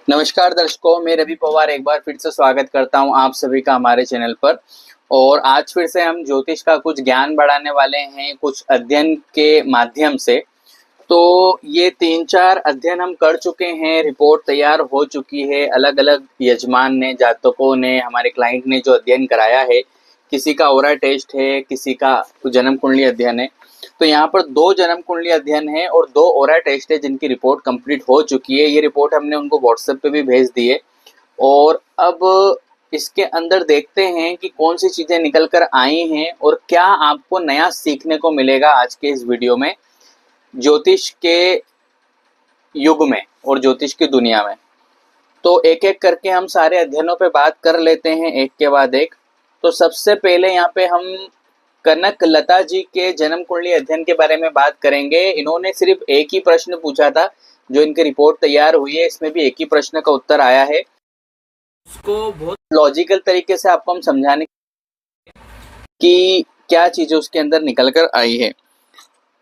नमस्कार दर्शकों, मैं रवि पवार एक बार फिर से स्वागत करता हूं आप सभी का हमारे चैनल पर। और आज फिर से हम ज्योतिष का कुछ ज्ञान बढ़ाने वाले हैं कुछ अध्ययन के माध्यम से। तो ये 3-4 अध्ययन हम कर चुके हैं, रिपोर्ट तैयार हो चुकी है। अलग अलग यजमान ने, जातकों ने, हमारे क्लाइंट ने जो अध्ययन कराया है, किसी का ऑरा टेस्ट है, किसी का जन्म कुंडली अध्ययन है। तो यहाँ पर 2 जन्म कुंडली अध्ययन है और 2 ऑरा टेस्ट है जिनकी रिपोर्ट कंप्लीट हो चुकी है। ये रिपोर्ट हमने उनको व्हाट्सएप पे भी भेज दी है। और अब इसके अंदर देखते हैं कि कौन सी चीजें निकल कर आई हैं और क्या आपको नया सीखने को मिलेगा आज के इस वीडियो में, ज्योतिष के युग में और ज्योतिष की दुनिया में। तो एक एक करके हम सारे अध्ययनों पे बात कर लेते हैं एक के बाद एक। तो सबसे पहले यहाँ पे हम कनक लता जी के जन्म कुंडली अध्ययन के बारे में बात करेंगे। इन्होंने सिर्फ एक ही प्रश्न पूछा था, जो इनकी रिपोर्ट तैयार हुई है इसमें भी एक ही प्रश्न का उत्तर आया है। उसको बहुत लॉजिकल तरीके से आपको हम समझाने कि क्या चीजें उसके अंदर निकल कर आई है।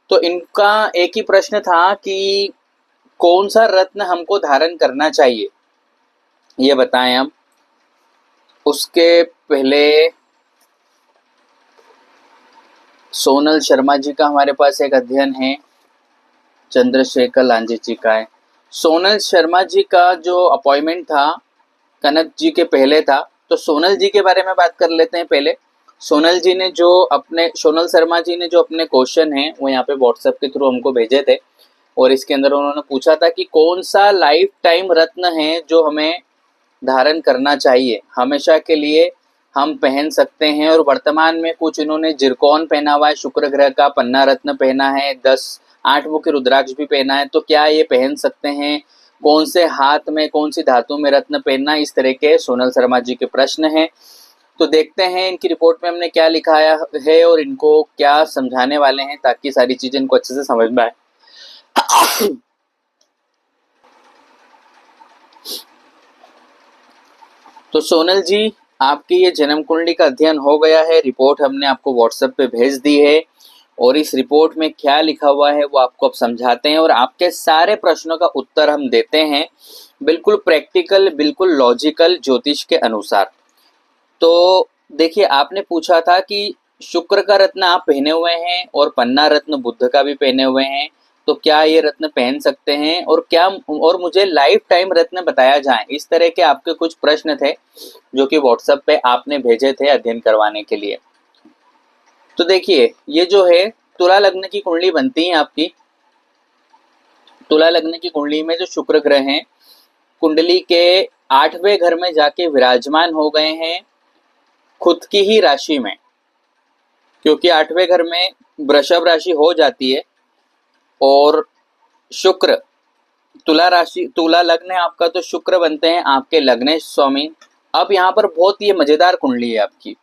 तो इनका एक ही प्रश्न था कि कौन सा रत्न हमको धारण करना चाहिए, ये बताएं हम। उसके पहले सोनल शर्मा जी का हमारे पास एक अध्ययन है, चंद्रशेखर लांजे जी का है। सोनल शर्मा जी का जो अपॉइंटमेंट था कनक जी के पहले था। तो सोनल जी के बारे में बात कर लेते हैं पहले। सोनल शर्मा जी ने जो अपने क्वेश्चन हैं वो यहाँ पे व्हाट्सएप के थ्रू हमको भेजे थे। और इसके अंदर उन्होंने पूछा था कि कौन सा लाइफ टाइम रत्न है जो हमें धारण करना चाहिए, हमेशा के लिए हम पहन सकते हैं। और वर्तमान में कुछ इन्होंने जिरकॉन पहना हुआ है, शुक्र ग्रह का पन्ना रत्न पहना है, 8 मुखी रुद्राक्ष भी पहना है। तो क्या ये पहन सकते हैं, कौन से हाथ में, कौन सी धातु में रत्न पहनना, इस तरह के सोनल शर्मा जी के प्रश्न हैं। तो देखते हैं इनकी रिपोर्ट में हमने क्या लिखाया है और इनको क्या समझाने वाले हैं, ताकि सारी चीजें इनको अच्छे से समझ में आए। तो सोनल जी, आपकी ये जन्म कुंडली का अध्ययन हो गया है, रिपोर्ट हमने आपको व्हाट्सएप पे भेज दी है। और इस रिपोर्ट में क्या लिखा हुआ है वो आपको अब समझाते हैं और आपके सारे प्रश्नों का उत्तर हम देते हैं, बिल्कुल प्रैक्टिकल, बिल्कुल लॉजिकल, ज्योतिष के अनुसार। तो देखिए, आपने पूछा था कि शुक्र का रत्न आप पहने हुए हैं और पन्ना रत्न बुध का भी पहने हुए हैं, तो क्या ये रत्न पहन सकते हैं, और मुझे लाइफ टाइम रत्न बताया जाए। इस तरह के आपके कुछ प्रश्न थे जो कि व्हाट्सएप पे आपने भेजे थे अध्ययन करवाने के लिए। तो देखिए, ये जो है तुला लग्न की कुंडली बनती है आपकी। तुला लग्न की कुंडली में जो शुक्र ग्रह हैं, कुंडली के 8वें घर में जाके विराजमान हो गए हैं, खुद की ही राशि में। क्योंकि 8वें घर में वृषभ राशि हो जाती है और शुक्र तुला लग्न है आपका, तो शुक्र बनते हैं आपके लग्नेश स्वामी। अब यहाँ पर बहुत ये मजेदार कुंडली है आपकी,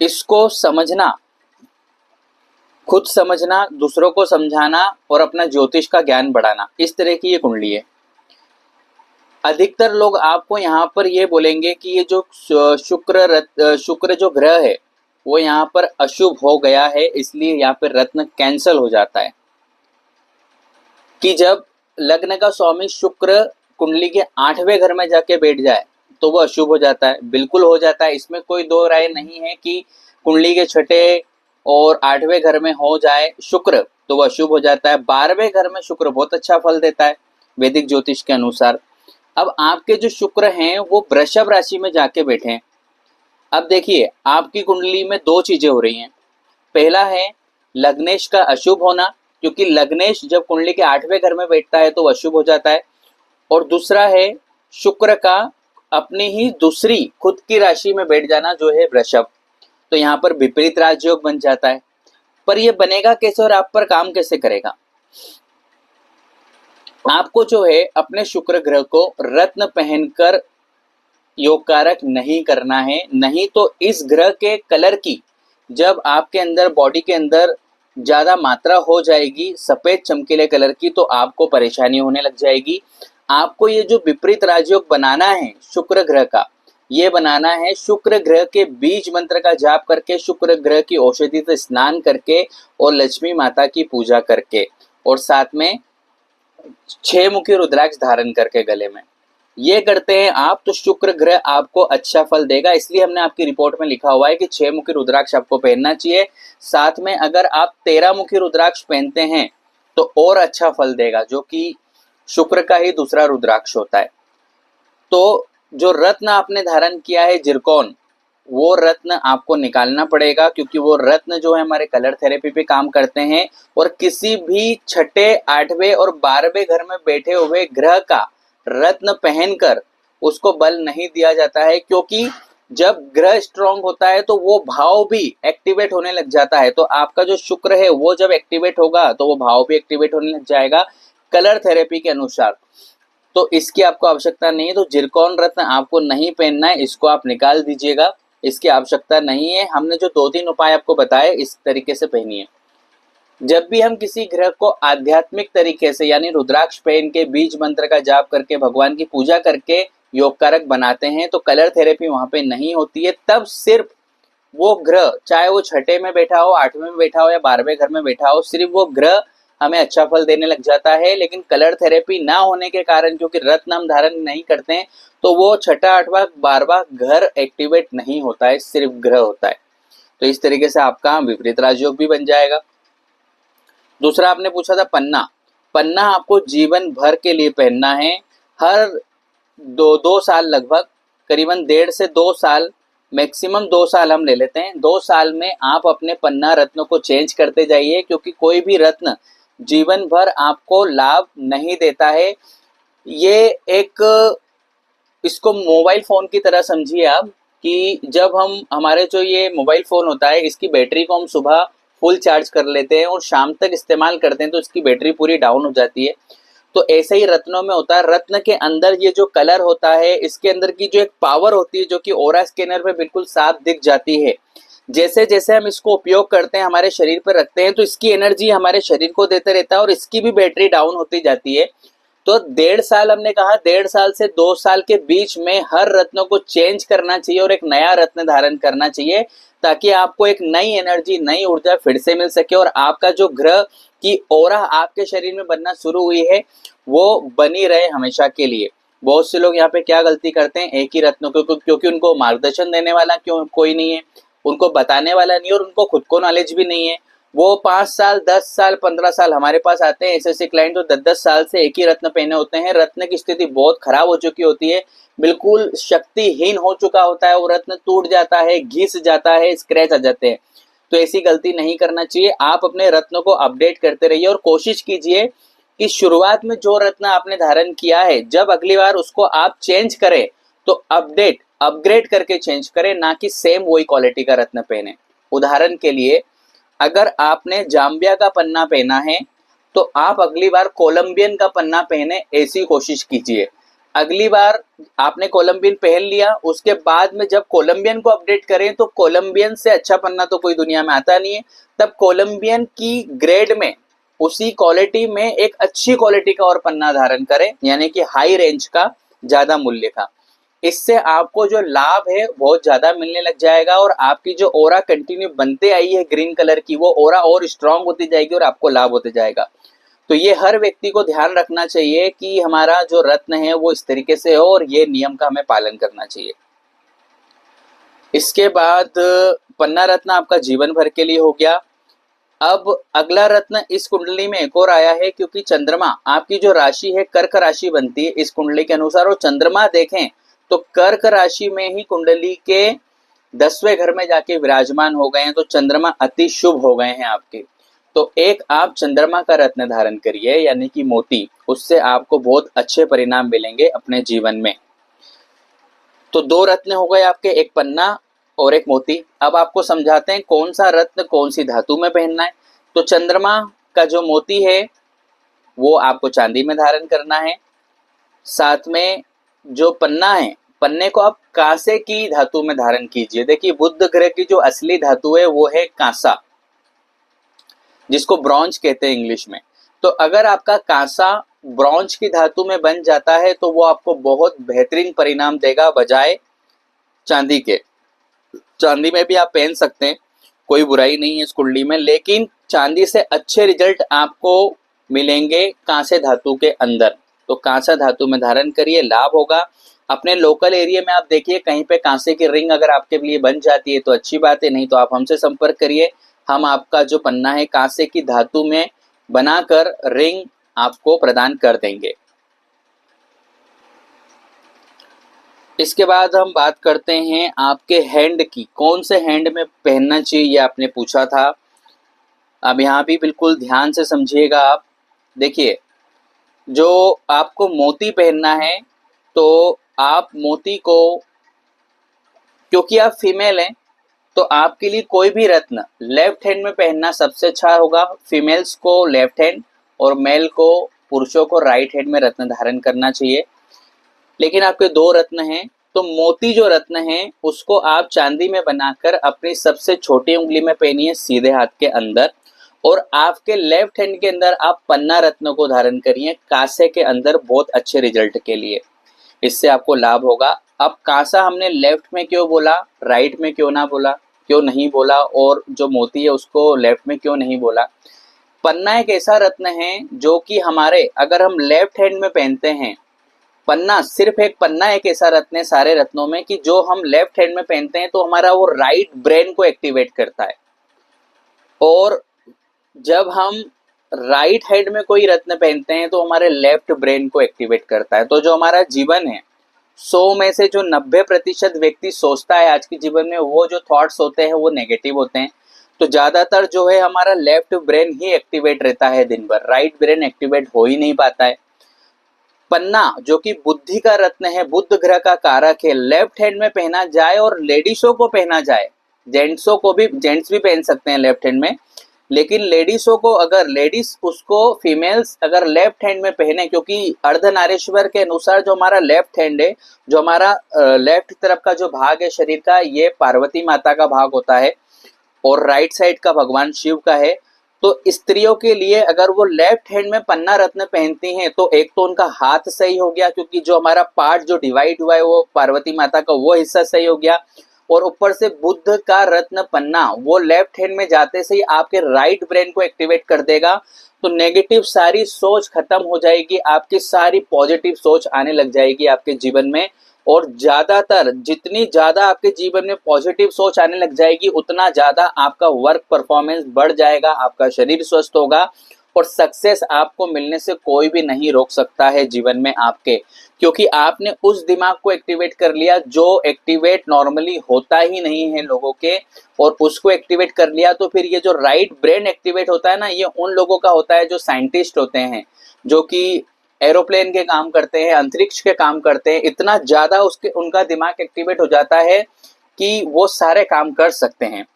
इसको समझना, खुद समझना, दूसरों को समझाना और अपना ज्योतिष का ज्ञान बढ़ाना, इस तरह की ये कुंडली है। अधिकतर लोग आपको यहाँ पर ये बोलेंगे कि ये जो शुक्र जो ग्रह है वो यहाँ पर अशुभ हो गया है, इसलिए यहाँ पर रत्न कैंसल हो जाता है। कि जब लग्न का स्वामी शुक्र कुंडली के 8वें घर में जाके बैठ जाए तो वो अशुभ हो जाता है, बिल्कुल हो जाता है। इसमें कोई दो राय नहीं है कि कुंडली के 6 और 8वें घर में हो जाए शुक्र तो वो अशुभ हो जाता है। 12वें घर में शुक्र बहुत अच्छा फल देता है वैदिक ज्योतिष के अनुसार। अब आपके जो शुक्र हैं वो वृषभ राशि में जाके बैठे हैं। अब देखिए, आपकी कुंडली में 2 चीजें हो रही हैं। पहला है लग्नेश का अशुभ होना, क्योंकि लग्नेश जब कुंडली के 8वें घर में बैठता है तो वो अशुभ हो जाता है। और दूसरा है शुक्र का अपनी ही दूसरी खुद की राशि में बैठ जाना, जो है वृषभ। तो यहाँ पर विपरीत राजयोग बन जाता है। पर यह बनेगा कैसे और आप पर काम कैसे करेगा? आपको जो है अपने शुक्र ग्रह को रत्न पहनकर योग कारक नहीं करना है, नहीं तो इस ग्रह के कलर की जब आपके अंदर, बॉडी के अंदर ज्यादा मात्रा हो जाएगी सफेद चमकीले कलर की, तो आपको परेशानी होने लग जाएगी। आपको ये जो विपरीत राजयोग बनाना है शुक्र ग्रह का, ये बनाना है शुक्र ग्रह के बीज मंत्र का जाप करके, शुक्र ग्रह की औषधि से स्नान करके और लक्ष्मी माता की पूजा करके, और साथ में 6 मुखी रुद्राक्ष धारण करके गले में। ये करते हैं आप तो शुक्र ग्रह आपको अच्छा फल देगा। इसलिए हमने आपकी रिपोर्ट में लिखा हुआ है कि 6 मुखी रुद्राक्ष आपको पहनना चाहिए। साथ में अगर आप 13 मुखी रुद्राक्ष पहनते हैं तो और अच्छा फल देगा, जो कि शुक्र का ही दूसरा रुद्राक्ष होता है। तो जो रत्न आपने धारण किया है जिरकॉन, वो रत्न आपको निकालना पड़ेगा, क्योंकि वो रत्न जो है हमारे कलर थेरेपी पे काम करते हैं। और किसी भी छठे, आठवें और 12वें घर में बैठे हुए ग्रह का रत्न पहनकर उसको बल नहीं दिया जाता है, क्योंकि जब ग्रह स्ट्रांग होता है तो वो भाव भी एक्टिवेट होने लग जाता है। तो आपका जो शुक्र है वो जब एक्टिवेट होगा तो वो भाव भी एक्टिवेट होने लग जाएगा कलर थेरेपी के अनुसार। तो इसकी आपको आवश्यकता नहीं है। तो जिरकॉन रत्न आपको नहीं पहनना है, इसको आप निकाल दीजिएगा, इसकी आवश्यकता नहीं है। हमने जो 2-3 उपाय आपको बताए इस तरीके से पहनिए। जब भी हम किसी ग्रह को आध्यात्मिक तरीके से यानी रुद्राक्ष पहन के बीज मंत्र का जाप करके भगवान की पूजा करके योग कारक बनाते हैं तो कलर थेरेपी वहां पे नहीं होती है। तब सिर्फ वो ग्रह, चाहे वो छठे में बैठा हो, 8वें में बैठा हो या 12वें घर में बैठा हो, सिर्फ वो ग्रह हमें अच्छा फल देने लग जाता है। लेकिन कलर थेरेपी ना होने के कारण, क्योंकि रत्न हम धारण नहीं करते हैं, तो वो छठा, 8वां, 12वां घर एक्टिवेट नहीं होता है, सिर्फ ग्रह होता है। तो इस तरीके से आपका विपरीत राजयोग भी बन जाएगा। दूसरा आपने पूछा था पन्ना। पन्ना आपको जीवन भर के लिए पहनना है। हर 2 साल, लगभग करीबन 1.5 से 2 साल, मैक्सिमम 2 साल हम ले लेते हैं, 2 साल में आप अपने पन्ना रत्नों को चेंज करते जाइए, क्योंकि कोई भी रत्न जीवन भर आपको लाभ नहीं देता है। ये एक, इसको मोबाइल फ़ोन की तरह समझिए आप, कि जब हम, हमारे जो ये मोबाइल फ़ोन होता है इसकी बैटरी को हम सुबह फुल चार्ज कर लेते हैं और शाम तक इस्तेमाल करते हैं तो इसकी बैटरी पूरी डाउन हो जाती है। तो ऐसे ही रत्नों में होता है। रत्न के अंदर ये जो कलर होता है, इसके अंदर की जो एक पावर होती है जो कि ऑरा स्कैनर पे बिल्कुल साफ दिख जाती है। जैसे जैसे हम इसको उपयोग करते हैं, हमारे शरीर पर रखते हैं, तो इसकी एनर्जी हमारे शरीर को देते रहता है और इसकी भी बैटरी डाउन होती जाती है। तो 1.5 साल, हमने कहा 1.5 साल से 2 साल के बीच में हर रत्नों को चेंज करना चाहिए और एक नया रत्न धारण करना चाहिए, ताकि आपको एक नई एनर्जी, नई ऊर्जा फिर से मिल सके और आपका जो ग्रह की ऑरा आपके शरीर में बनना शुरू हुई है वो बनी रहे हमेशा के लिए। बहुत से लोग यहाँ पे क्या गलती करते हैं, एक ही रत्न को, क्योंकि उनको मार्गदर्शन देने वाला कोई नहीं है, उनको बताने वाला नहीं है और उनको खुद को नॉलेज भी नहीं है। वो 5 साल, 10 साल, 15 साल हमारे पास आते हैं ऐसे क्लाइंट जो 10-10 साल से एक ही रत्न पहने होते हैं। रत्न की स्थिति बहुत खराब हो चुकी होती है, बिल्कुल शक्तिहीन हो चुका होता है, वो रत्न टूट जाता है, घिस जाता है, स्क्रैच आ जाते हैं। तो ऐसी गलती नहीं करना चाहिए। आप अपने रत्नों को अपडेट करते रहिए और कोशिश कीजिए कि शुरुआत में जो रत्न आपने धारण किया है, जब अगली बार उसको आप चेंज करें तो अपग्रेड करके चेंज करें, ना कि सेम वही क्वालिटी का रत्न पहने। उदाहरण के लिए, अगर आपने जाम्बिया का पन्ना पहना है तो आप अगली बार कोलंबियन का पन्ना पहने, ऐसी कोशिश कीजिए। अगली बार आपने कोलंबियन पहन लिया, उसके बाद में जब कोलंबियन को अपडेट करें तो कोलंबियन से अच्छा पन्ना तो कोई दुनिया में आता नहीं है। तब कोलंबियन की ग्रेड में, उसी क्वालिटी में एक अच्छी क्वालिटी का और पन्ना धारण करें, यानी कि हाई रेंज का, ज्यादा मूल्य का। इससे आपको जो लाभ है बहुत ज्यादा मिलने लग जाएगा और आपकी जो ओरा कंटिन्यू बनते आई है ग्रीन कलर की, वो ओरा और स्ट्रांग होती जाएगी और आपको लाभ होते जाएगा। तो ये हर व्यक्ति को ध्यान रखना चाहिए कि हमारा जो रत्न है वो इस तरीके से हो और ये नियम का हमें पालन करना चाहिए। इसके बाद पन्ना रत्न आपका जीवन भर के लिए हो गया। अब अगला रत्न इस कुंडली में एक और आया है, क्योंकि चंद्रमा आपकी जो राशि है कर्क राशि बनती है इस कुंडली के अनुसार, और चंद्रमा देखें तो कर्क राशि में ही कुंडली के 10वें घर में जाके विराजमान हो गए हैं। तो चंद्रमा अति शुभ हो गए हैं आपके। तो एक आप चंद्रमा का रत्न धारण करिए, यानी कि मोती, उससे आपको बहुत अच्छे परिणाम मिलेंगे अपने जीवन में। तो 2 रत्न हो गए आपके, एक पन्ना और एक मोती। अब आपको समझाते हैं कौन सा रत्न कौन सी धातु में पहनना है। तो चंद्रमा का जो मोती है वो आपको चांदी में धारण करना है। साथ में जो पन्ना है, पन्ने को आप कांसे की धातु में धारण कीजिए। देखिए, बुध ग्रह की जो असली धातु है वो है कांसा, जिसको ब्रॉन्ज कहते हैं इंग्लिश में। तो अगर आपका कांसा ब्रॉन्ज की धातु में बन जाता है तो वो आपको बहुत बेहतरीन परिणाम देगा बजाय चांदी के। चांदी में भी आप पहन सकते हैं, कोई बुराई नहीं है इस कुंडली में, लेकिन चांदी से अच्छे रिजल्ट आपको मिलेंगे कांसे धातु के अंदर। तो कांसा धातु में धारण करिए, लाभ होगा। अपने लोकल एरिया में आप देखिए कहीं पे कांसे की रिंग अगर आपके लिए बन जाती है तो अच्छी बात है, नहीं तो आप हमसे संपर्क करिए। हम आपका जो पन्ना है कांसे की धातु में बनाकर रिंग आपको प्रदान कर देंगे। इसके बाद हम बात करते हैं आपके हैंड की, कौन से हैंड में पहनना चाहिए ये आपने पूछा था। अब यहाँ भी बिल्कुल ध्यान से समझिएगा आप। देखिए, जो आपको मोती पहनना है तो आप मोती को, क्योंकि आप फीमेल हैं तो आपके लिए कोई भी रत्न लेफ्ट हैंड में पहनना सबसे अच्छा होगा। फीमेल्स को लेफ्ट हैंड और मेल को, पुरुषों को राइट हैंड में रत्न धारण करना चाहिए। लेकिन आपके दो रत्न हैं तो मोती जो रत्न है उसको आप चांदी में बनाकर अपनी सबसे छोटी उंगली में पहनिए सीधे हाथ के अंदर, और आपके लेफ्ट हैंड के अंदर आप पन्ना रत्न को धारण करिए कांसे के अंदर, बहुत अच्छे रिजल्ट के लिए। इससे आपको लाभ होगा। अब कांसा हमने लेफ्ट में क्यों बोला, राइट में क्यों ना बोला, क्यों नहीं बोला, और जो मोती है उसको लेफ्ट में क्यों नहीं बोला। पन्ना एक ऐसा रत्न है जो कि हमारे, अगर हम लेफ्ट हैंड में पहनते हैं, पन्ना सिर्फ एक पन्ना एक ऐसा रत्न है सारे रत्नों में कि जो हम लेफ्ट हैंड में पहनते हैं तो हमारा वो राइट ब्रेन को एक्टिवेट करता है। और जब हम राइट हैंड में कोई रत्न पहनते हैं तो हमारे लेफ्ट ब्रेन को एक्टिवेट करता है। तो जो हमारा जीवन है, 100 में से जो 90% व्यक्ति सोचता है आज के जीवन में, वो जो थॉट्स होते हैं वो नेगेटिव होते हैं। तो ज्यादातर जो है हमारा लेफ्ट ब्रेन ही एक्टिवेट रहता है दिन भर, राइट ब्रेन एक्टिवेट हो ही नहीं पाता है। पन्ना जो कि बुद्धि का रत्न है, बुध ग्रह का कारक है, लेफ्ट हैंड में पहना जाए और लेडीजों को पहना जाए, जेंट्सों को भी, जेंट्स भी पहन सकते हैं लेफ्ट हैंड में, लेकिन लेडीजों को, अगर लेडीज उसको, फीमेल्स अगर लेफ्ट हैंड में पहने, क्योंकि अर्धनारीश्वर के अनुसार जो हमारा लेफ्ट हैंड है, जो हमारा लेफ्ट तरफ का जो भाग है शरीर का, ये पार्वती माता का भाग होता है और राइट साइड का भगवान शिव का है। तो स्त्रियों के लिए अगर वो लेफ्ट हैंड में पन्ना रत्न पहनती हैं तो एक तो उनका हाथ सही हो गया, क्योंकि जो हमारा पार्ट जो डिवाइड हुआ है वो पार्वती माता का वो हिस्सा सही हो गया, और ऊपर से बुद्ध का रत्न पन्ना वो लेफ्ट हैंड में जाते से ही आपके राइट ब्रेन को एक्टिवेट कर देगा। तो नेगेटिव सारी सोच खत्म हो जाएगी, आपकी सारी पॉजिटिव सोच आने लग जाएगी आपके जीवन में। और ज्यादातर, जितनी ज्यादा आपके जीवन में पॉजिटिव सोच आने लग जाएगी उतना ज्यादा आपका वर्क परफॉर्मेंस बढ़ जाएगा, आपका शरीर स्वस्थ होगा, और सक्सेस आपको मिलने से कोई भी नहीं रोक सकता है जीवन में आपके, क्योंकि आपने उस दिमाग को एक्टिवेट कर लिया जो एक्टिवेट नॉर्मली होता ही नहीं है लोगों के, और उसको एक्टिवेट कर लिया। तो फिर ये जो राइट ब्रेन एक्टिवेट होता है ना, ये उन लोगों का होता है जो साइंटिस्ट होते हैं, जो कि एरोप्लेन के काम करते हैं, अंतरिक्ष के काम करते हैं। इतना ज्यादा उसके, उनका दिमाग एक्टिवेट हो जाता है कि वो सारे काम कर सकते हैं।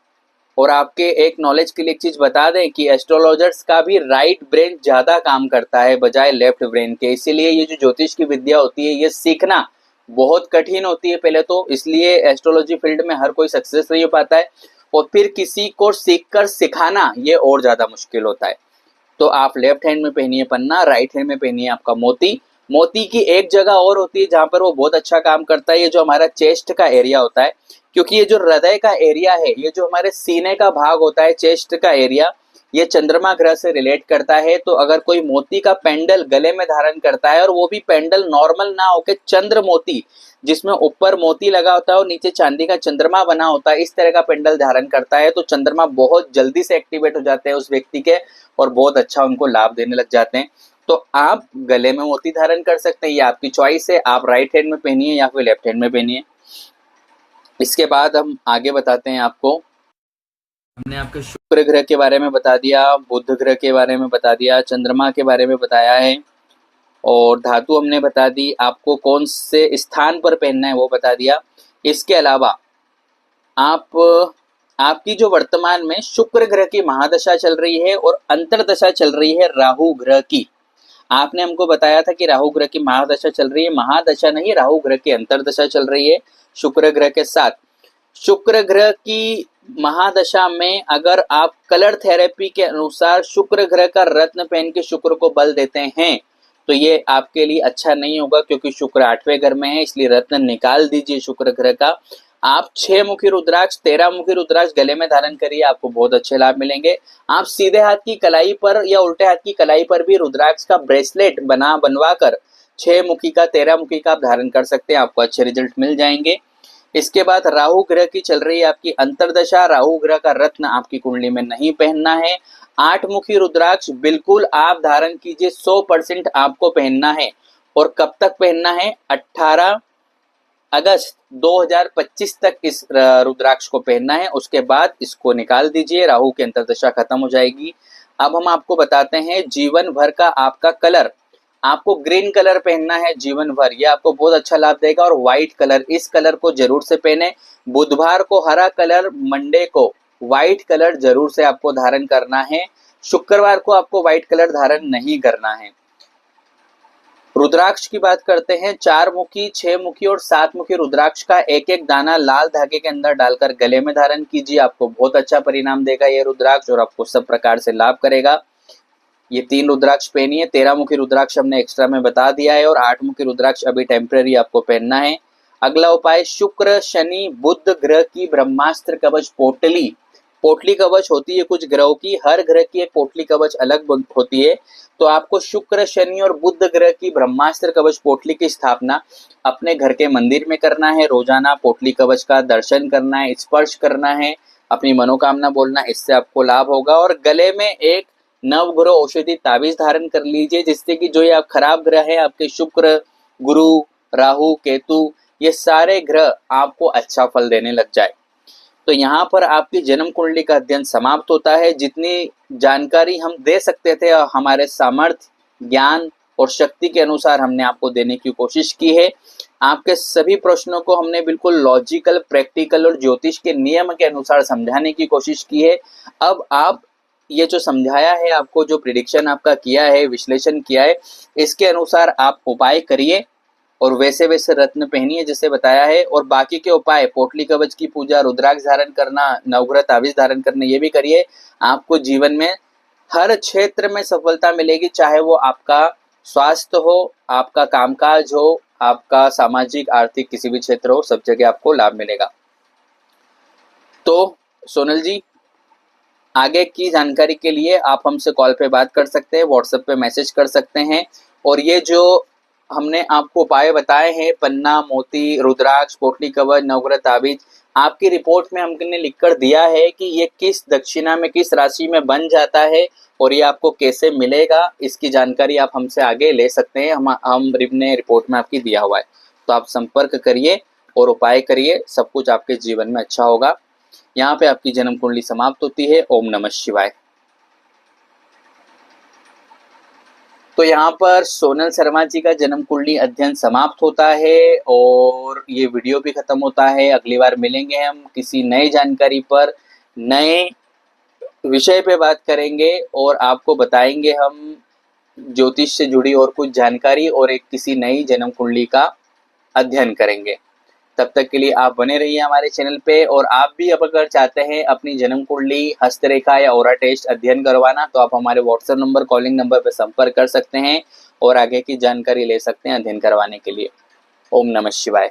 और आपके एक नॉलेज के लिए एक चीज बता दें कि एस्ट्रोलॉजर्स का भी राइट ब्रेन ज्यादा काम करता है बजाय लेफ्ट ब्रेन के। इसीलिए ये जो ज्योतिष की विद्या होती है ये सीखना बहुत कठिन होती है पहले तो, इसलिए एस्ट्रोलॉजी फील्ड में हर कोई सक्सेस नहीं हो पाता है, और फिर किसी को सीखकर सिखाना ये और ज्यादा मुश्किल होता है। तो आप लेफ्ट हैंड में पहनिए पन्ना, राइट हैंड में पहनिए आपका मोती। मोती की एक जगह और होती है जहां पर वो बहुत अच्छा काम करता है, ये जो हमारा चेस्ट का एरिया होता है, क्योंकि ये जो हृदय का एरिया है, ये जो हमारे सीने का भाग होता है, चेस्ट का एरिया, ये चंद्रमा ग्रह से रिलेट करता है। तो अगर कोई मोती का पेंडल गले में धारण करता है, और वो भी पेंडल नॉर्मल ना होकर चंद्र मोती, जिसमें ऊपर मोती लगा होता है और नीचे चांदी का चंद्रमा बना होता है, इस तरह का पेंडल धारण करता है, तो चंद्रमा बहुत जल्दी से एक्टिवेट हो जाते हैं उस व्यक्ति के, और बहुत अच्छा उनको लाभ देने लग जाते हैं। तो आप गले में मोती धारण कर सकते हैं, ये आपकी चॉइस है, आप राइट हैंड में पहनिए या फिर लेफ्ट हैंड में पहनिए। इसके बाद हम आगे बताते हैं आपको, हमने आपके शुक्र ग्रह के बारे में बता दिया, बुध ग्रह के बारे में बता दिया, चंद्रमा के बारे में बताया है, और धातु हमने बता दी, आपको कौन से स्थान पर पहनना है वो बता दिया। इसके अलावा आपकी जो वर्तमान में शुक्र ग्रह की महादशा चल रही है और अंतर्दशा चल रही है राहु ग्रह की। आपने हमको बताया था कि राहु ग्रह की महादशा चल रही है, महादशा नहीं, राहु ग्रह की अंतर्दशा चल रही है शुक्र ग्रह के साथ। शुक्र ग्रह की महादशा में अगर आप कलर थेरेपी के अनुसार शुक्र ग्रह का रत्न पहन के शुक्र को बल देते हैं तो ये आपके लिए अच्छा नहीं होगा, क्योंकि शुक्र 8वें घर में है, इसलिए रत्न निकाल दीजिए शुक्र ग्रह का। आप 6 मुखी रुद्राक्ष, 13 मुखी रुद्राक्ष गले में धारण करिए, आपको बहुत अच्छे लाभ मिलेंगे। आप सीधे हाथ की कलाई पर या उल्टे हाथ की कलाई पर भी रुद्राक्ष का ब्रेसलेट बनवा कर 6 मुखी का 13 मुखी का आप धारण कर सकते हैं, आपको अच्छे रिजल्ट मिल जाएंगे। इसके बाद राहु ग्रह की चल रही है आपकी अंतर्दशा, राहु ग्रह का रत्न आपकी कुंडली में नहीं पहनना है। 8 मुखी रुद्राक्ष बिल्कुल आप धारण कीजिए, 100% आपको पहनना है। और कब तक पहनना है? 18 अगस्त 2025 तक इस रुद्राक्ष को पहनना है, उसके बाद इसको निकाल दीजिए, राहु की अंतर्दशा खत्म हो जाएगी। अब हम आपको बताते हैं जीवन भर का आपका कलर। आपको ग्रीन कलर पहनना है जीवन भर, ये आपको बहुत अच्छा लाभ देगा। और व्हाइट कलर, इस कलर को जरूर से पहने। बुधवार को हरा कलर, मंडे को व्हाइट कलर जरूर से आपको धारण करना है। शुक्रवार को आपको व्हाइट कलर धारण नहीं करना है। रुद्राक्ष की बात करते हैं, 4 मुखी, 6 मुखी और 7 मुखी रुद्राक्ष का एक एक दाना लाल धागे के अंदर डालकर गले में धारण कीजिए, आपको बहुत अच्छा परिणाम देगा ये रुद्राक्ष और आपको सब प्रकार से लाभ करेगा। ये 3 रुद्राक्ष पहनिए। 13 मुखी रुद्राक्ष हमने एक्स्ट्रा में बता दिया है और 8 मुखी रुद्राक्ष अभी टेम्परेरी आपको पहनना है। अगला उपाय, शुक्र शनि बुध ग्रह की ब्रह्मास्त्र कवच पोटली। पोटली कवच होती है कुछ ग्रहों की, हर ग्रह की एक पोटली कवच अलग होती है। तो आपको शुक्र शनि और बुध ग्रह की ब्रह्मास्त्र कवच पोटली की स्थापना अपने घर के मंदिर में करना है। रोजाना पोटली कवच का दर्शन करना है, स्पर्श करना है, अपनी मनोकामना बोलना, इससे आपको लाभ होगा। और गले में एक नवग्रह औषधि ताबीज धारण कर लीजिए, जिससे कि जो ये आप खराब ग्रह है आपके शुक्र, गुरु, राहु, केतु, ये सारे ग्रह आपको अच्छा फल देने लग जाए। तो यहाँ पर आपकी जन्म कुंडली का अध्ययन समाप्त होता है। जितनी जानकारी हम दे सकते थे हमारे सामर्थ्य, ज्ञान और शक्ति के अनुसार हमने आपको देने की कोशिश की है। आपके सभी प्रश्नों को हमने बिल्कुल लॉजिकल, प्रैक्टिकल और ज्योतिष के नियम के अनुसार समझाने की कोशिश की है। अब आप ये जो समझाया है, आपको जो प्रिडिक्शन आपका किया है, विश्लेषण किया है, इसके अनुसार आप उपाय करिए और वैसे वैसे रत्न पहनिए जैसे बताया है। और बाकी के उपाय, पोटली कवच की पूजा, रुद्राक्ष धारण करना, नवग्रह ताबीज धारण करना, ये भी करिए। आपको जीवन में हर क्षेत्र में सफलता मिलेगी, चाहे वो आपका स्वास्थ्य हो, आपका कामकाज हो, आपका सामाजिक आर्थिक किसी भी क्षेत्र हो, सब जगह आपको लाभ मिलेगा। तो सोनल जी, आगे की जानकारी के लिए आप हमसे कॉल पे बात कर सकते हैं, व्हाट्सएप पे मैसेज कर सकते हैं। और ये जो हमने आपको उपाय बताए हैं, पन्ना, मोती, रुद्राक्ष, पोटली कवच, नवग्रह ताबीज, आपकी रिपोर्ट में हमने लिखकर दिया है कि ये किस दक्षिणा में, किस राशि में बन जाता है और ये आपको कैसे मिलेगा, इसकी जानकारी आप हमसे आगे ले सकते हैं। हमने रिपोर्ट में आपकी दिया हुआ है, तो आप संपर्क करिए और उपाय करिए, सब कुछ आपके जीवन में अच्छा होगा। यहाँ पे आपकी जन्म कुंडली समाप्त होती है। ओम नमः शिवाय। तो यहाँ पर सोनल शर्मा जी का जन्म कुंडली अध्ययन समाप्त होता है और ये वीडियो भी खत्म होता है। अगली बार मिलेंगे हम किसी नई जानकारी पर, नए विषय पे बात करेंगे और आपको बताएंगे हम ज्योतिष से जुड़ी और कुछ जानकारी, और एक किसी नई जन्म कुंडली का अध्ययन करेंगे। तब तक के लिए आप बने रहिए हमारे चैनल पे। और आप भी अब अगर चाहते हैं अपनी जन्म कुंडली, हस्तरेखा या ऑरा टेस्ट अध्ययन करवाना, तो आप हमारे व्हाट्सएप नंबर, कॉलिंग नंबर पर संपर्क कर सकते हैं और आगे की जानकारी ले सकते हैं अध्ययन करवाने के लिए। ओम नमः शिवाय।